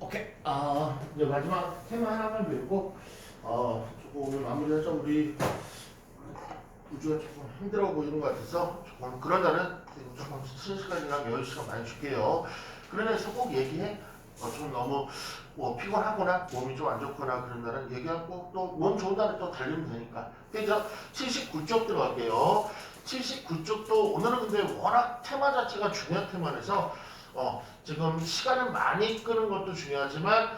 오케이. 이제 마지막 테마 하나만 배우고, 조금 오늘 마무리하자. 우리 우주가 조금 힘들어 보이는 것 같아서 조금 그런 날은 조금 쉬는 시간이랑 여유 시간 많이 줄게요. 그런 데서 꼭 얘기해. 좀 너무 뭐 피곤하거나 몸이 좀 안 좋거나 그런 날은 얘기하고 또 몸 좋은 날은 또 달리면 되니까. 그래서 79쪽 들어갈게요. 79쪽도 오늘은 근데 워낙 테마 자체가 중요한 테마라서 지금 시간을 많이 끄는 것도 중요하지만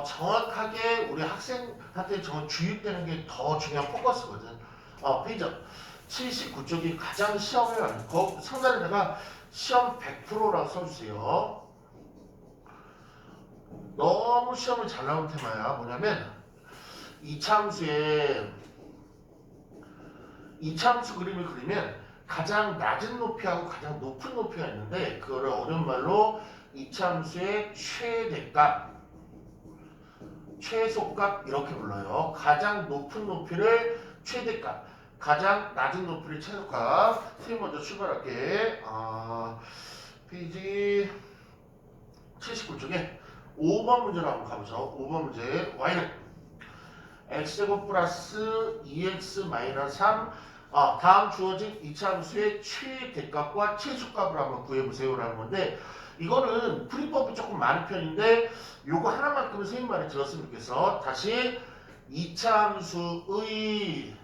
정확하게 우리 학생한테 주입되는 게 더 중요한 포커스거든. 페이지 79쪽이 가장 시험에 많고 상단에다가 시험 100%라고 써주세요. 너무 시험을 잘 나온 테마야. 뭐냐면 이차함수에 이차함수 그림을 그리면 가장 낮은 높이하고 가장 높은 높이가 있는데 그거를 어려운 말로 이차함수의 최대값, 최소값 이렇게 불러요. 가장 높은 높이를 최대값, 가장 낮은 높이를 최소값. 선생님 먼저 출발할게. 페이지 79쪽에 5번 문제로 한번 가보죠. 5번 문제. y는 x제곱 플러스 2x 마이너스 3. 다음 주어진 이차함수의 최대값과 최소값을 한번 구해보세요라는 건데, 이거는 풀이법이 조금 많은 편인데 요거 하나만큼은 선생님 말을 들었으면 좋겠어. 다시 이차함수의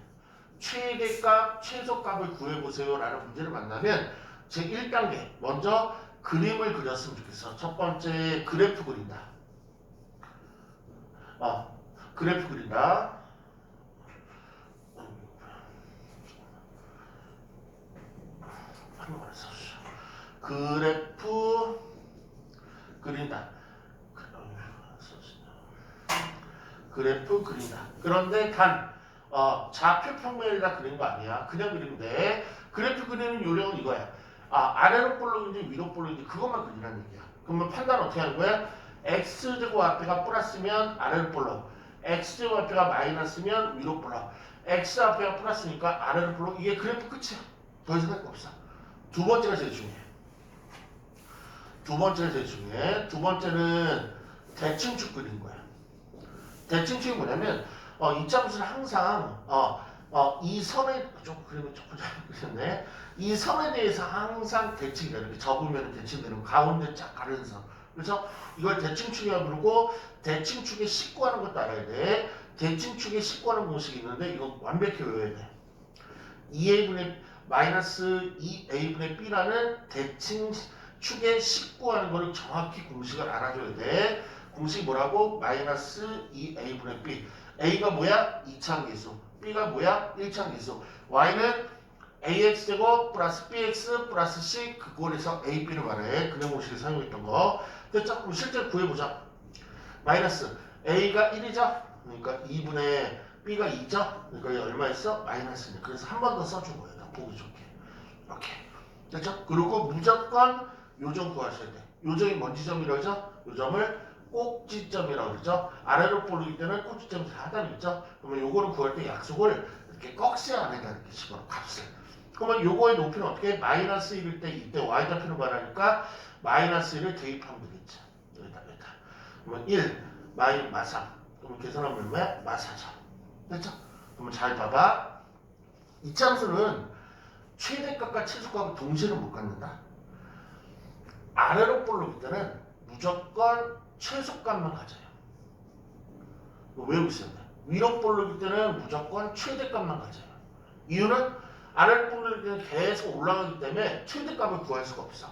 최대값, 최소값을 구해보세요라는 문제를 만나면 제 1단계 먼저 그림을 그렸으면 좋겠어. 첫 번째 그래프 그린다. 그래프 그린다. 한번만 써주죠. 그래프 그린다. 그래프 그린다. 그런데 단 좌표 평면에다 그린 거 아니야. 그냥 그리면 돼. 그래프 그리는 요령은 이거야. 아래로 볼록인지 위로 볼록인지 그것만 그리라는 얘기야. 그러면 판단 어떻게 하는 거야? x제곱 앞에가 플러스면 아래로 볼록, x제곱 앞에가 마이너스면 위로 볼록, x 앞에가 플러스니까 아래로 볼록. 이게 그래프 끝이야. 더 이상 할 거 없어. 두 번째가 제일 중요해. 두 번째는 대칭축 그리는 거야. 대칭축이 뭐냐면 이차함수는 항상 이 선에 좀 그리면 조금 잘그렸네. 이 선에 대해서 항상 대칭이다. 이렇게 접으면 대칭되는 가운데 쫙 가르는 선. 그래서 이걸 대칭축이라고 부르고, 대칭축에 식구하는 것도 알아야 돼. 대칭축에 식구하는 공식이 있는데 이거 완벽히 외워야 돼. 2a분의 마이너스 2a분의 b라는 대칭축에 식구하는 거를 정확히 공식을 알아줘야 돼. 공식이 뭐라고? 마이너스 2a분의 b. a가 뭐야? 2차함계수. b가 뭐야? 1차함계수. y는 ax제곱 플러스 bx 플러스 c, 그꼴에서 a, b를 말해. 그냥 공식을 사용했던 거. 됐죠? 그럼 실제로 구해보자. 마이너스 a가 1이죠? 그러니까 2분의 b가 2죠? 그러니까 얼마였어? 마이너스네. 그래서 한 번 더 써준 거예요. 더 보기 좋게. 이렇게. 됐죠? 그리고 무조건 요점 구하셔야 돼. 요점이 뭔 지점이라고 하죠? 요점을 꼭지점이라고 그러죠. 아래로 볼르기 때는 꼭지점이 4단이겠죠. 그러면 요거를 구할 때 약속을 이렇게 꺽쇠 안에다 이렇게 집어넣어 값을. 그러면 요거의 높이는 어떻게 해? 마이너스 1일 때 이때 y좌표를 말하니까 마이너스 1을 대입하면 되겠죠. 여기다. 그러면 1 마이너스 마3. 그러면 계산하면 얼마야? 마4죠. 됐죠? 그러면 잘 봐봐. 이차함수는 최대값과 최소값을 동시에는 못 갖는다. 아래로 볼르기 때는 무조건 최소값만 가져요. 외우고 있어야 돼. 위로 볼르기 때는 무조건 최대값만 가져요. 이유는 아래로 볼르기 때는 계속 올라가기 때문에 최대값을 구할 수가 없어.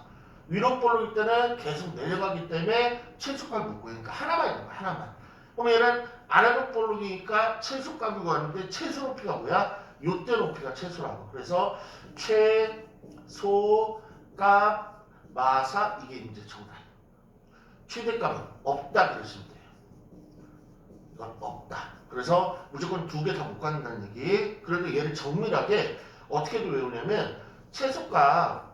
위로 볼르기 때는 계속 내려가기 때문에 최소값을 못 구하니까 하나만 있는 거야. 하나만. 그럼 얘는 아래로 볼르기니까 최소값을 구하는데 최소 높이가 뭐야? 요때 높이가 최소라고. 그래서 최소값 마사, 이게 이제 정답. 최대값은 없다 그러시면 돼요. 이건 없다. 그래서 무조건 두 개 다 못 갖는다는 얘기. 그런데 얘를 정밀하게 어떻게 외우냐면 최소값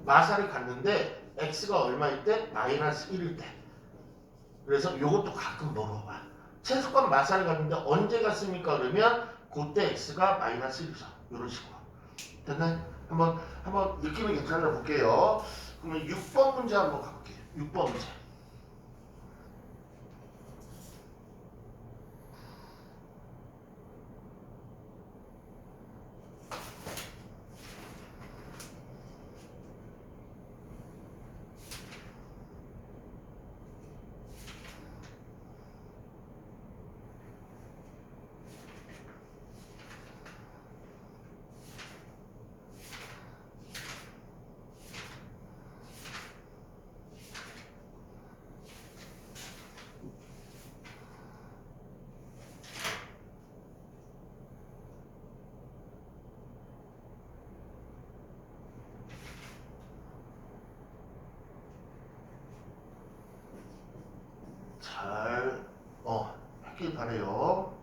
마사를 갖는데 x가 얼마일 때? 마이너스 1일 때. 그래서 이것도 가끔 물어봐. 최소값 마사를 갖는데 언제 갔습니까? 그러면 그때 x가 마이너스 1이죠. 이런 식으로. 됐나요? 한번 느낌이 괜찮아 볼게요. 그러면 6번 문제 한번 가볼게요. 6번 문제. 잘 했길 바래요.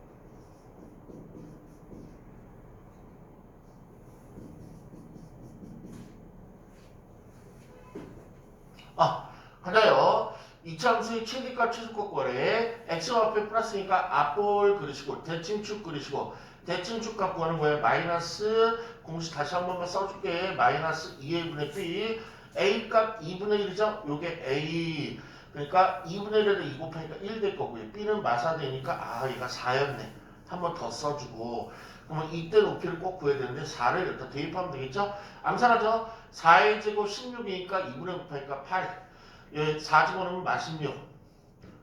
하나요. 이차함수의 최대값 최소값 거래 x와 앞에 플러스니까 앞볼 그리시고 대칭축 그리시고 대칭축 갖고 하는 거예요. 마이너스 공식 다시 한 번만 써줄게. 마이너스 2a 분의 b a 값 2분의 1이죠. 요게 a 그러니까 2분의 1에다 2 곱하니까 1 될 거고요. b는 마사되니까 얘가 4였네. 한 번 더 써주고 그러면 이때 높이를 꼭 구해야 되는데 4를 일단 대입하면 되겠죠. 암산하죠. 4의 제곱 16이니까 2분의 곱하니까 8 4 집어넣으면 마16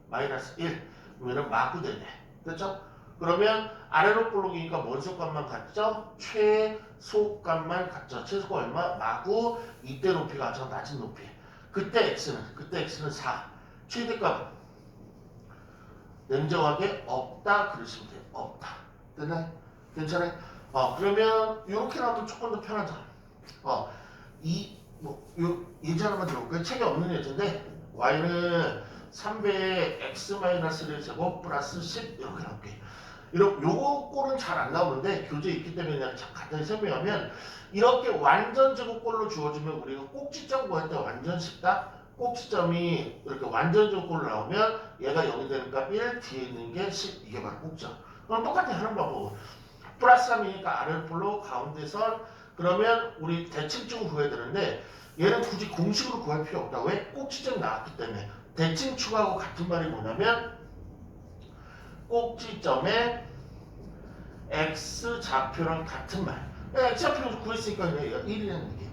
마이너스 1 그러면 마구 되네. 됐죠? 그러면 아래로 볼록이니까 뭔 속값만 같죠? 최소값만 같죠. 최소가 얼마? 마구 이때 높이가 가장 낮은 높이. 그때 x는 4. 최대값은 냉정하게 없다 그러시면 돼요. 없다. 됐나요? 괜찮아요? 그러면 이렇게 나오면 조금 더 편하죠. 예제 하나만 들어볼게요. 책에 없는 예제인데 y는 3배의 x-1 제곱 플러스 10 이렇게 나올게요. 요거 꼴은 잘 안 나오는데 교재에 있기 때문에 그냥 간단히 설명하면 이렇게 완전 제곱꼴로 주어지면 우리가 꼭지점 구할 때 완전 쉽다. 꼭지점이 이렇게 완전 제곱꼴로 나오면 얘가 0이 되는 값 1, 뒤에 있는 게 10 이게 바로 꼭지점. 그럼 똑같이 하는 방법은 플러스 3이니까 아래폴로 가운데 선 그러면 우리 대칭축을 구해야 되는데 얘는 굳이 공식으로 구할 필요 없다. 왜? 꼭지점이 나왔기 때문에. 대칭축하고 같은 말이 뭐냐면 꼭지점에 x 좌표랑 같은 말. x 좌표를 구했으니까 얘가 1이라는 얘기.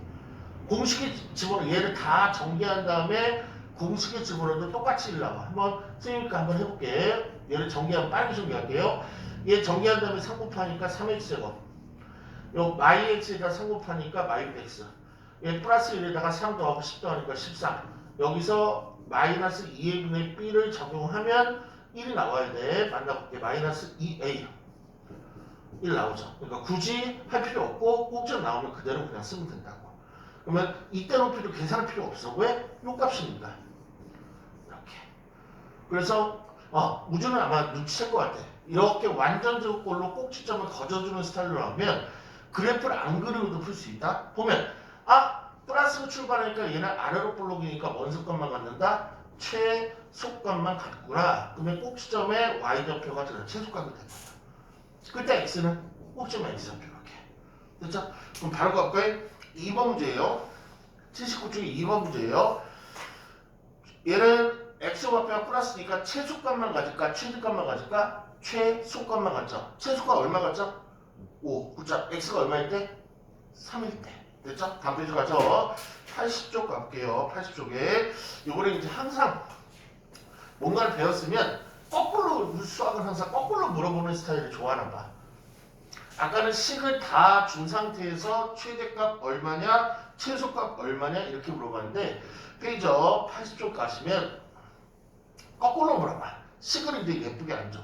공식에 집어넣어 얘를 다 정리한 다음에 공식에 집어넣어도 똑같이 1 나와. 한번 선생님과 한번 해볼게. 얘를 정리하면 빨리 정리할게요. 얘 정리한 다음에 3 곱하니까 3x제곱. 요 마이 x에다 3 곱하니까 마이 x. 얘 플러스 1에다가 3 더하고 10 더하니까 13. 여기서 마이너스 2의 분의 b를 적용하면 1이 나와야 돼. 만나볼게. 마이너스 2a. 1 나오죠. 그러니까 굳이 할 필요 없고 꼭지점 나오면 그대로 그냥 쓰면 된다고. 그러면 이때 높이도 계산할 필요 없어. 왜? 요 값이니까. 이렇게. 그래서 우주는 아마 눈치챌 것 같아. 이렇게 완전 제곱꼴로 꼭지점을 거저주는 스타일로 나오면 그래프를 안 그리고도 풀 수 있다. 보면 플러스로 출발하니까 얘는 아래로 볼록이니까 먼 속값만 갖는다. 최속값만 갖구나. 그러면 꼭지점에 y좌표가 되는 최속값이 된다. 그때 x는 꼭지점에 x좌표 이렇게. 됐죠? 그럼 바로 갈까요? 2번 문제예요. 79 중에 2번 문제예요. 얘는 x좌표가 플러스니까 최속값만 가질까? 최대값만 가질까? 최속값만 갖죠. 최속값 얼마 갖죠? 5. 그죠? x가 얼마일 때? 3일 때. 됐죠? 다음 페이지 가서 80쪽 갈게요. 80쪽에 요거를 이제 항상 뭔가를 배웠으면 거꾸로 수학은 항상 거꾸로 물어보는 스타일을 좋아하나 봐. 아까는 식을 다 준 상태에서 최대값 얼마냐, 최소값 얼마냐 이렇게 물어봤는데 페이지 80쪽 가시면 거꾸로 물어봐. 식을 이제 예쁘게 안 줘.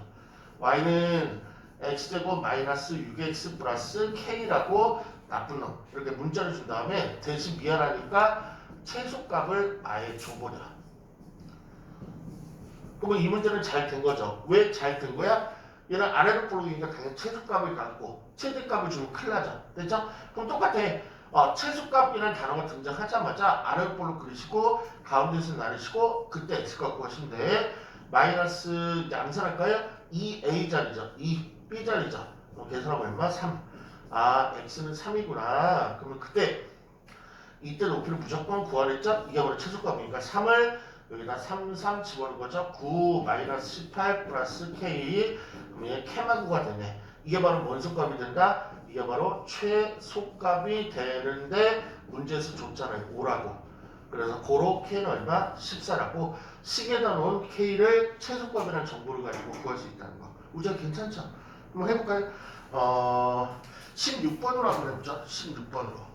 y는 x제곱 마이너스 6x 플러스 k라고 나쁜 놈 이렇게 문자를 준 다음에 대신 미안하니까 최소값을 아예 줘버려. 그러면 이 문제는 잘 된 거죠. 왜 잘 된 거야? 얘는 아래로 볼록이니까 당연히 최소값을 갖고 최대값을 주면 큰일 나죠. 됐죠? 그럼 똑같아. 최소값이라는 단어가 등장하자마자 아래로 볼록 그리시고 가운데서 나누시고 그때 x값 구하시면 돼. 마이너스 이제 암산할까요? 2a 자리죠. 2b 자리죠. 계산하면 얼마? 3. x는 3이구나. 그러면 그때 이때 높이를 무조건 구하랬죠? 이게 바로 최소값이니까 3을 여기다 3, 3 집어넣은 거죠. 9 마이너스 18 플러스 K. 그럼 얘 K마구가 되네. 이게 바로 뭔 속값이 된다? 이게 바로 최소값이 되는데 문제에서 줬잖아요. 5라고. 그래서 고로 K는 얼마? 14라고 식에다 놓은 K를 최소값이라는 정보를 가지고 구할 수 있다는 거. 우리가 괜찮죠? 한번 해볼까요? 16번으로 한번 해보죠. 16번으로.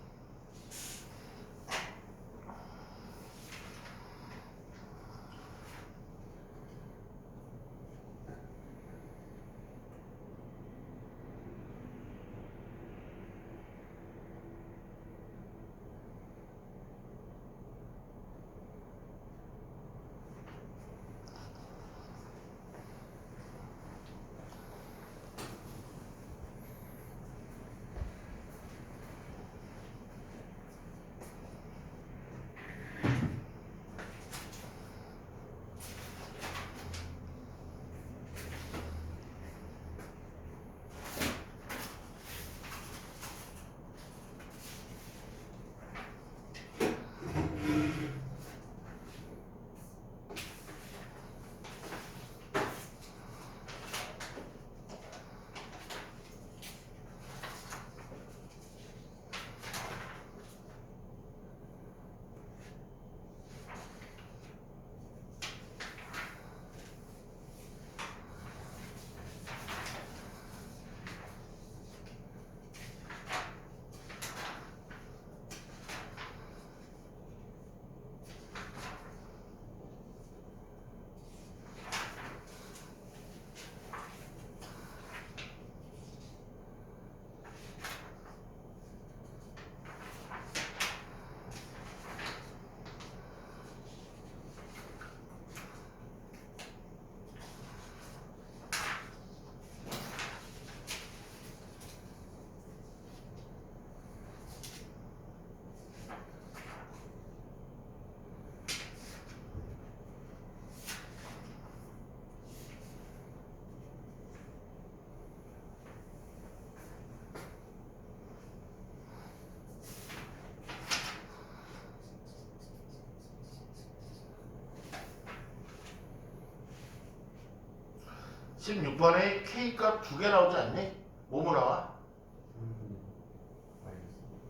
십 16번에 K값 2개 나오지 않니? 뭐뭐 나와?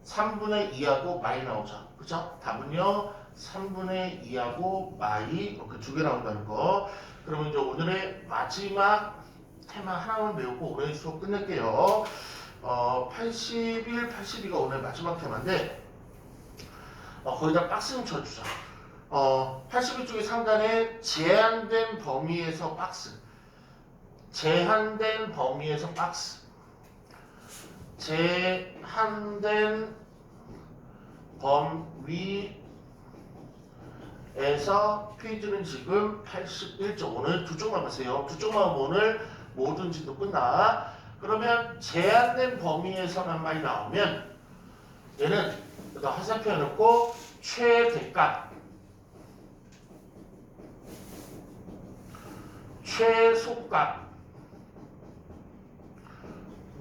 3분의 2하고 마이 나오죠. 그죠? 답은요 3분의 2하고 마이 이렇게 2개 나온다는 거. 그러면 이제 오늘의 마지막 테마 하나만 배우고 오늘 수업 끝낼게요. 81, 82가 오늘 마지막 테마인데 거기다 박스 좀 쳐주자. 81 쪽의 상단에 제한된 범위에서 박스. 제한된 범위에서 박스. 제한된 범위에서 페이지는 지금 81쪽. 오늘 두 쪽만 보세요. 두 쪽만 오늘 모든 진도 끝나. 그러면 제한된 범위에서만 많이 나오면 얘는 화살표 해놓고 최대값, 최소값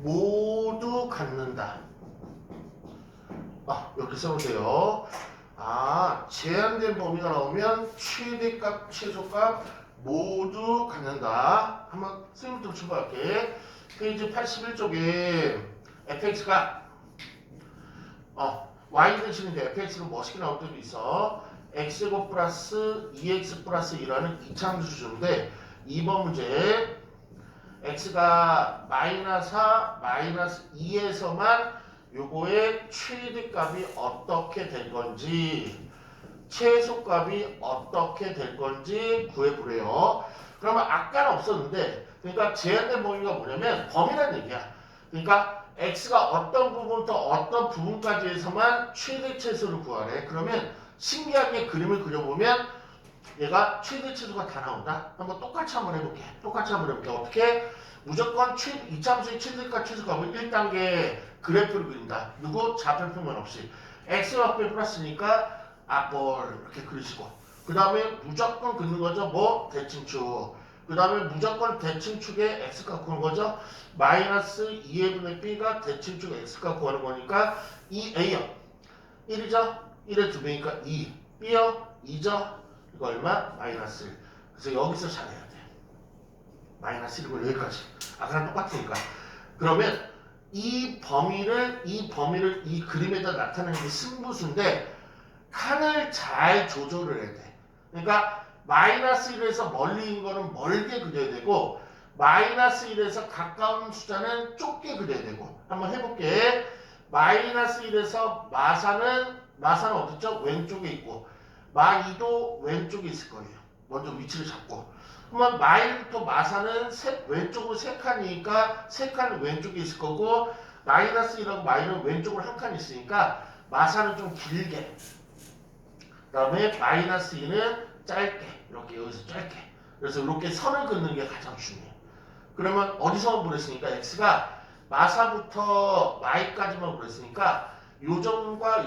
모두 갖는다. 이렇게 써보세요. 제한된 범위가 나오면 최대값, 최소값 모두 갖는다. 한번 선생님부터 출발할게. 페이지 81쪽에 fx가 y를 치는데 fx가 멋있게 나올 때도 있어. x제곱 플러스 2x 플러스 1라는 이차함수 주는데 2번 문제 x가 마이너스 4, 마이너스 2에서만 요거의 최대값이 어떻게 될 건지 최소값이 어떻게 될 건지 구해보래요. 그러면 아까는 없었는데 그러니까 제한된 범위가 뭐냐면 범위란 얘기야. 그러니까 x가 어떤 부분부터 어떤 부분까지 해서만 최대 최소를 구하래. 그러면 신기하게 그림을 그려보면 얘가 최대 최소가 다 나온다. 한번 똑같이 한번 해볼게. 어떻게? 무조건 이차함수의 최대값 최소값을 1단계 그래프를 그린다. 누구? 좌표 표면 없이. x와 앞에 플러스니까 이렇게 그리시고 그 다음에 무조건 긋는 거죠. 뭐? 대칭축. 그 다음에 무조건 대칭축에 x값 구하는 거죠. 마이너스 2의 분의 b가 대칭축 x값 구하는 거니까 2a요. 1이죠? 1의 2배니까 2. b요? 2죠? 이거 얼마? 마이너스 1. 그래서 여기서 잘해야 돼. 마이너스 1이고 여기까지. 아까랑 똑같으니까. 그러면 이 범위를 이 그림에다 나타내는 게 승부수인데 칸을 잘 조절을 해야 돼. 그러니까 마이너스 1에서 멀리인 거는 멀게 그려야 되고 마이너스 1에서 가까운 숫자는 좁게 그려야 되고 한번 해볼게. 마이너스 1에서 마사는 어딨죠? 왼쪽에 있고 마2도 왼쪽에 있을 거예요. 먼저 위치를 잡고 그러면 마일부터 마사는 왼쪽으로 3칸이니까 3칸은 왼쪽에 있을 거고 마이너스 1하고 마이는 왼쪽으로 한 칸 있으니까 마사는 좀 길게 그 다음에 마이너스 2는 짧게 이렇게 여기서 짧게 그래서 이렇게 선을 긋는 게 가장 중요해요. 그러면 어디서 보냈으니까 x가 마사부터 마이까지만 보냈으니까 요점과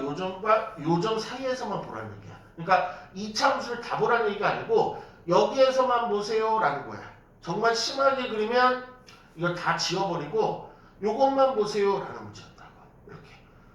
요점 사이에서만 보라는 얘기야. 그러니까 이차함수를 다 보라는 얘기가 아니고 여기에서만 보세요 라는 거야. 정말 심하게 그리면 이거 다 지워버리고 요것만 보세요 라는 문제였다고. 이렇게.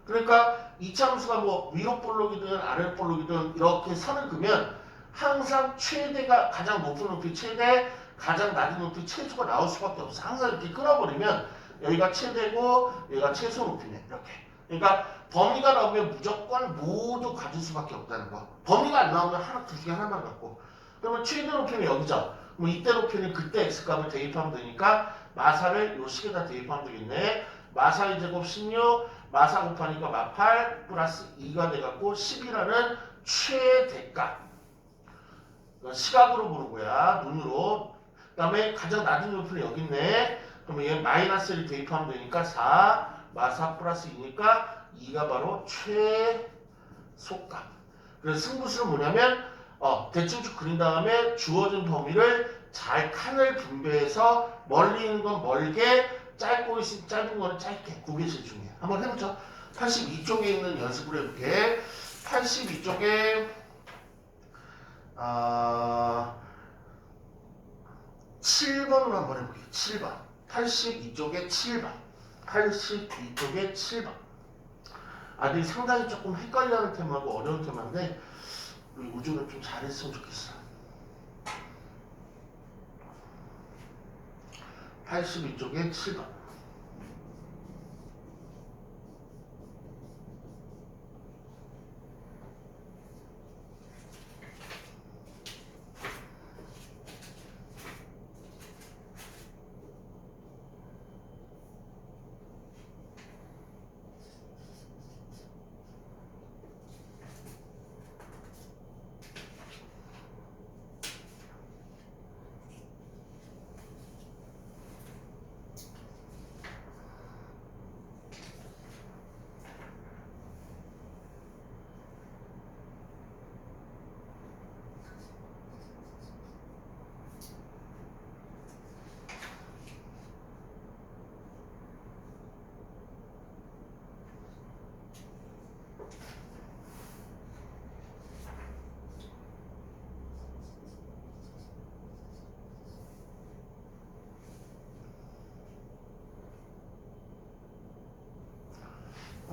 그러니까 이차함수가 뭐 위로 볼록이든 아래 볼록이든 이렇게 선을 그으면 항상 최대가 가장 높은 높이 최대 가장 낮은 높이 최소가 나올 수밖에 없어. 항상 이렇게 끊어버리면 여기가 최대고 여기가 최소 높이네. 이렇게. 그러니까 범위가 나오면 무조건 모두 가질 수밖에 없다는 거. 범위가 안 나오면 하나 둘 중에 하나만 갖고. 그러면 최대 높이는 여기죠. 그럼 이때 높이는 그때 x값을 대입하면 되니까 마사를 요 식에다 대입하면 되겠네. 마사 2제곱 16 마사 곱하니까 마8 플러스 2가 돼갖고 10이라는 최대값. 시각으로 보는 거야. 눈으로. 그 다음에 가장 낮은 높이는 여기 있네. 그러면 얘 마이너스 1 대입하면 되니까 4 마사 플러스 2니까 2가 바로 최소값. 그래서 승부수는 뭐냐면 대칭축 그린 다음에 주어진 범위를 잘 칸을 분배해서 멀리 있는 건 멀게 짧고 있으면 짧은 거는 짧게 그게 제일 중요해. 한번 해보죠. 82쪽에 있는 연습을 해볼게. 82쪽에 7번으로 한번 해볼게요. 7번. 82쪽에 7번. 82쪽에 7번. 아들이 상당히 조금 헷갈려하는 테마고 어려운 테마인데 우리 우주는 좀 잘했으면 좋겠어. 82쪽에 7번.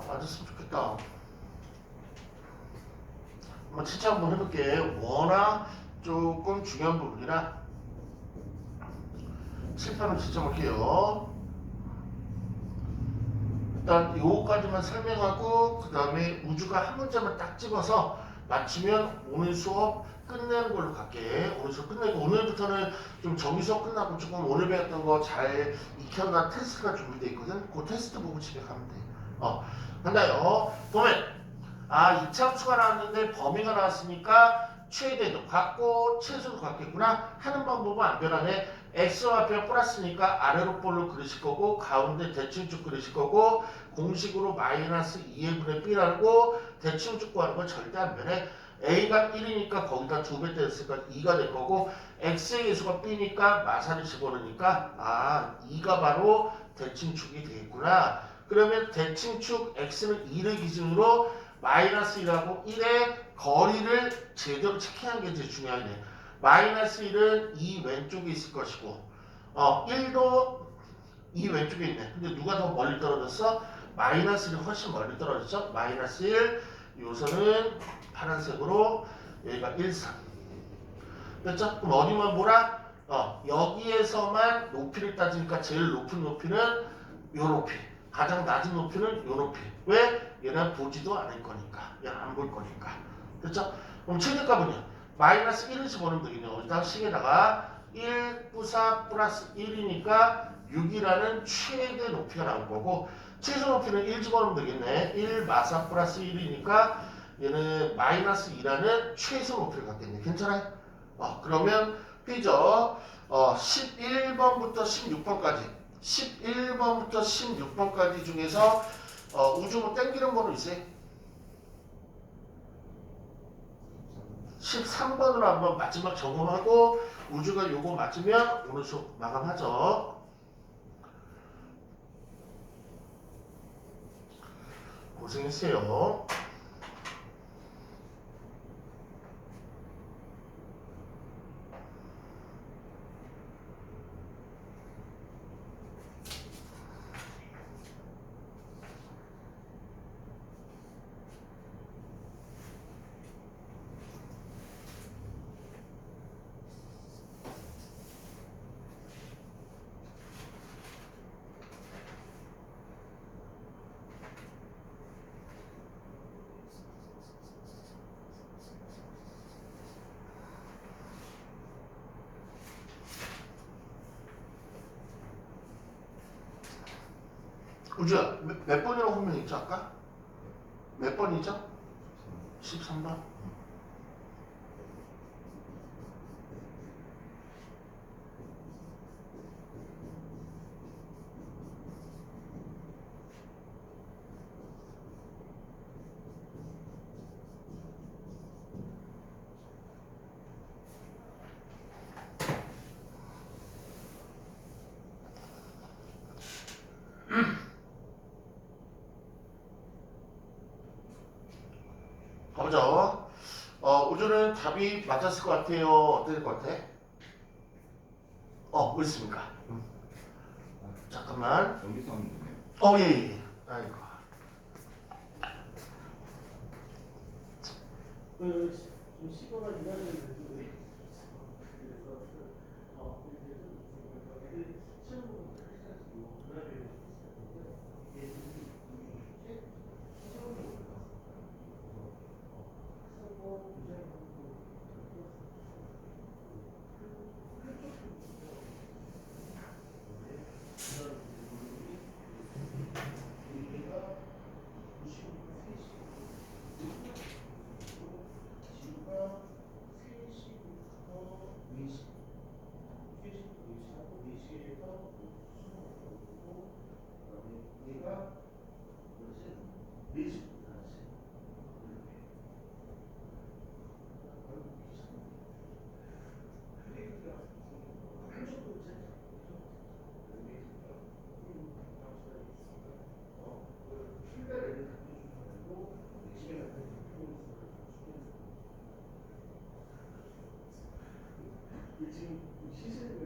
맞았으면 좋겠다. 한번 채점 한번 해볼게. 워낙 조금 중요한 부분이라 칠판을 채점할게요. 일단 요거까지만 설명하고 그 다음에 우주가 한 문제만 딱 집어서 맞추면 오늘 수업 끝내는 걸로 갈게. 오늘 수업 끝내고 오늘부터는 좀 정기 수업 끝나고 조금 오늘 배웠던 거 잘 익혀나 테스트가 준비되어 있거든. 그 테스트 보고 집에 가면 돼. 간다요. 보면 이차함수가 나왔는데 범위가 나왔으니까 최대도 같고 최소도 같겠구나 하는 방법은 안 변하네. x와표 플러스니까 아래로 볼로 그리실 거고 가운데 대칭축 그리실 거고 공식으로 마이너스 2의 분의 b라고 대칭축 구하는 건 절대 안 변해. a가 1이니까 거기다 2배 떼었으니까 2가 될 거고 x의 예수가 b니까 마사를 집어넣으니까 2가 바로 대칭축이 되겠구나. 그러면 대칭축 x는 2를 기준으로 마이너스 1하고 1의 거리를 제대로 체크하는 게 제일 중요하네. 마이너스 1은 이 왼쪽에 있을 것이고 1도 이 왼쪽에 있네. 근데 누가 더 멀리 떨어졌어? 마이너스 1이 훨씬 멀리 떨어졌죠? 마이너스 1 요선은 파란색으로 여기가 1, 3 됐죠? 그럼 어디만 보라? 여기에서만 높이를 따지니까 제일 높은 높이는 요 높이, 가장 낮은 높이는 요 높이. 왜? 얘는 보지도 않을 거니까. 얘는 안 볼 거니까. 됐죠? 그럼 최대값은요? 마이너스 1을 집어넣으면 되겠네요. 어디다가 식에다가 1 부사 플러스 1이니까 6이라는 최대 높이가 나올 거고, 최소 높이는 1 집어넣으면 되겠네. 1 마사 플러스 1이니까 얘는 마이너스 2라는 최소 높이를 갖겠네. 괜찮아요? 그러면 B죠. 11번부터 16번까지 11번부터 16번까지 중에서 우주모 땡기는 번호 있어요? 13번으로 한번 마지막 점검하고 우주가 요거 맞으면 오늘 수업 마감하죠. 고생했어요. 우주야, 몇 번이라고 분명히 있죠, 아까? 몇 번이죠? 13번? 가보죠. 우주는 답이 맞았을 것 같아요. 어떨 것 같아? 뭐 있습니까? 잠깐만. 여기서 하면 되네요. 예. 아이고. 좀 시도가 일하는 분들이 그래서 애들 시험 보고 그다음에 지금 시세가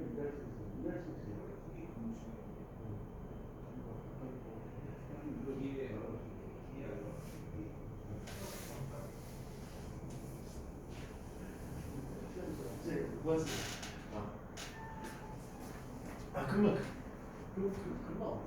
그러면 금방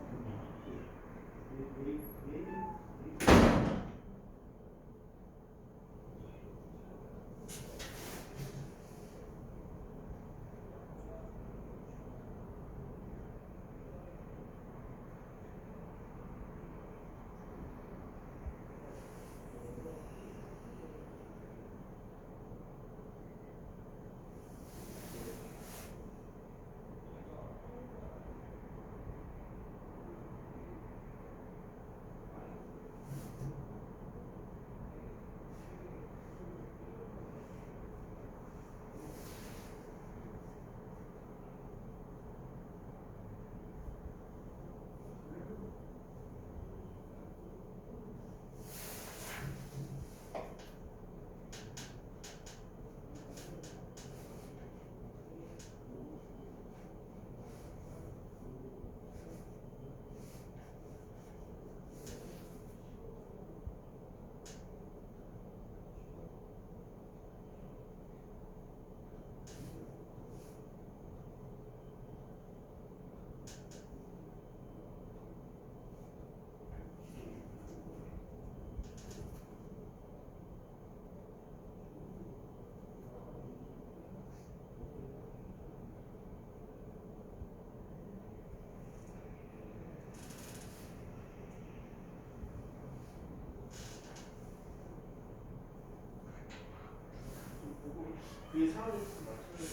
그게 상황에 맞춰서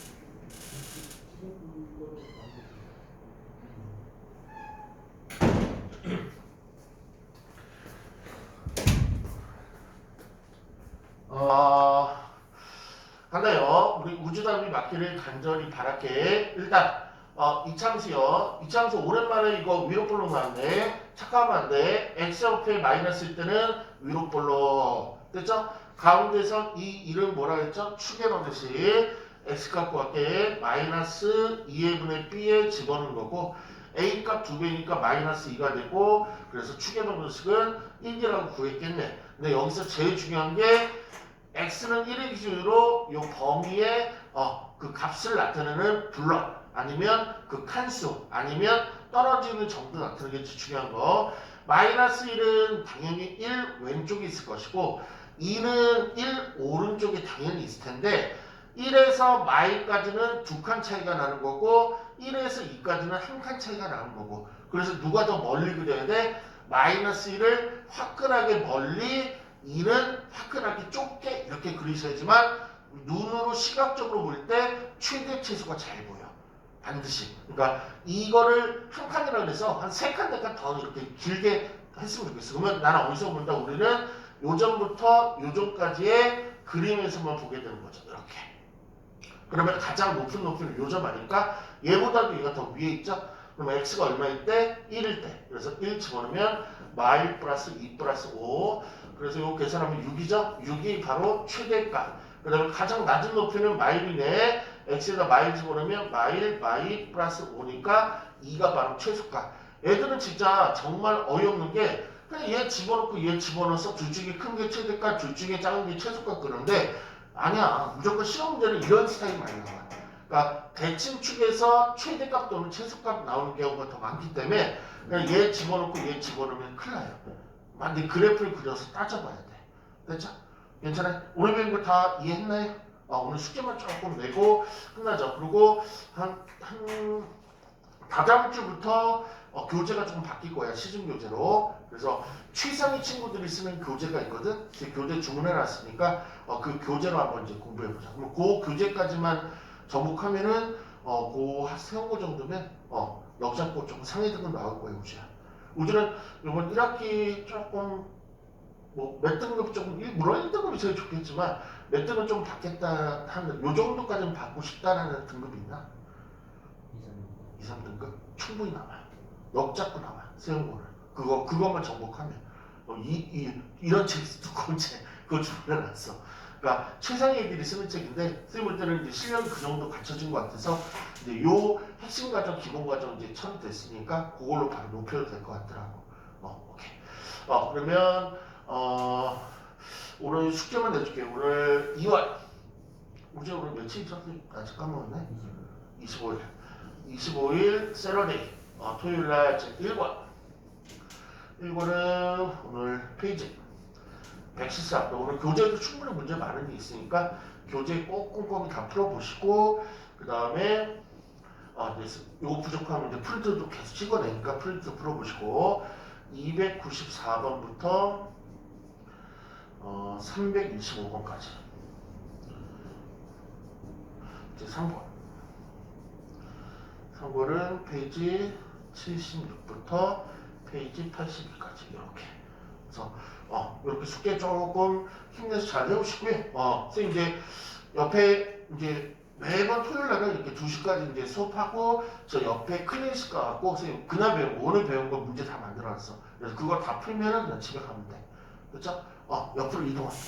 지금 그거로 만들죠. 간다요. 우리 우주답이 맞기를 간절히 바랄게. 일단 이참수요. 이참수 오랜만에 이거 위로볼로 나왔네. 착각하면 안 돼. x 옆에 마이너스일 때는 위로볼로 됐죠? 가운데서 이 이름 뭐라 했죠? 축의 방정식 x 갖고 갈게. 마이너스 2의 분의 b에 집어넣는 거고 a 값 2배니까 마이너스 2가 되고 그래서 축의 방정식은 1이라고 구했겠네. 근데 여기서 제일 중요한 게 x는 1의 기준으로 이 범위의 그 값을 나타내는 블럭 아니면 그 칸수 아니면 떨어지는 정도 나타내는 게 중요한 거. 마이너스 1은 당연히 1 왼쪽에 있을 것이고 2는 1 오른쪽에 당연히 있을 텐데 1에서 마이까지는 두 칸 차이가 나는 거고 1에서 2까지는 한 칸 차이가 나는 거고 그래서 누가 더 멀리 그려야 돼? 마이너스 1을 화끈하게 멀리 2는 화끈하게 좁게 이렇게 그리셔야지만 눈으로 시각적으로 볼 때 최대 최소가 잘 보여. 반드시. 그러니까 이거를 한 칸이라고 해서 한 세 칸, 네 칸 더 이렇게 길게 했으면 좋겠어. 그러면 나는 어디서 본다? 우리는 요점부터 요점까지의 그림에서만 보게 되는 거죠. 이렇게. 그러면 가장 높은 높이는 요점 아닐까? 얘보다도 얘가 더 위에 있죠? 그럼 x가 얼마일 때? 1일 때. 그래서 1 집어넣으면 마일 플러스 2 플러스 5. 그래서 이거 계산하면 6이죠? 6이 바로 최대값. 그 다음에 가장 낮은 높이는 마일이네. x에다 마일 집어넣으면 마일 플러스 5니까 2가 바로 최소값. 애들은 진짜 정말 어이없는 게 그냥 얘 집어넣고 얘 집어넣어서 둘 중에 큰 게 최대값, 둘 중에 작은 게 최소값 그런데 아니야. 무조건 시험 문제는 이런 스타일이 많이 나와. 그러니까 대칭축에서 최대값 또는 최소값 나오는 경우가 더 많기 때문에 그냥 얘 집어넣고 얘 집어넣으면 큰일 나요. 근데 그래프를 그려서 따져봐야 돼. 됐죠? 괜찮아요? 오늘 배운 거 다 이해했나요? 오늘 숙제만 조금 내고 끝나죠. 그리고 다다음 주부터 교재가 조금 바뀔 거야. 시중 교재로. 그래서 최상위 친구들이 쓰는 교재가 있거든. 그 교재 주문해놨으니까 그 교재로 한번 이제 공부해보자. 그럼 그 교재까지만 접목하면은 그 세운 거 정도면 역삼고 조금 상위 등급 나올 거예요. 우주야. 우주는 이번 1학기 조금 몇 등급 조금 물론 1등급이 제일 좋겠지만 몇 등은 좀 받겠다 하는 요 정도까지는 받고 싶다라는 등급이 있나? 2, 3등급? 충분히 나와요. 역 잡고 나와 세운 거를 그것만 정복하면 이런 책이 두꺼운 책 그거 주문해놨어. 그러니까 최상위 애들이 쓰는 책인데 선생님 볼 때는 이제 실력이 그 정도 갖춰진 것 같아서 이제 요 핵심 과정, 기본 과정 이제 처리됐으니까 그걸로 바로 높여도 될 것 같더라고. 오케이. 그러면 오늘 숙제만 내줄게. 오늘 2월. 우리 오늘 며칠이죠? 아직 까먹었네. 25일. 25일 세러데이. 토요일날 제 1권. 1권은 오늘 페이지 114. 오늘 교재에도 충분히 문제 많은 게 있으니까 교재 꼭 꼼꼼히 다 풀어보시고 그 다음에 요거 부족하면 이제 프린트도 계속 찍어내니까 프린트 풀어보시고 294번부터 325번까지 이제 3번 3번은 페이지 76부터 페이지 82까지 이렇게 그래서 이렇게 숙제 조금 힘내서 잘 해오시고요. 선생님 이제 옆에 이제 매번 토요일 날은 이렇게 2시까지 이제 수업하고 저 옆에 클래식 가갖고 선생님 그날 배운 거 오늘 배운 거 문제 다 만들어놨어. 그래서 그거 다 풀면은 그냥 집에 가면 돼. 그렇죠? 옆으로 이동할게.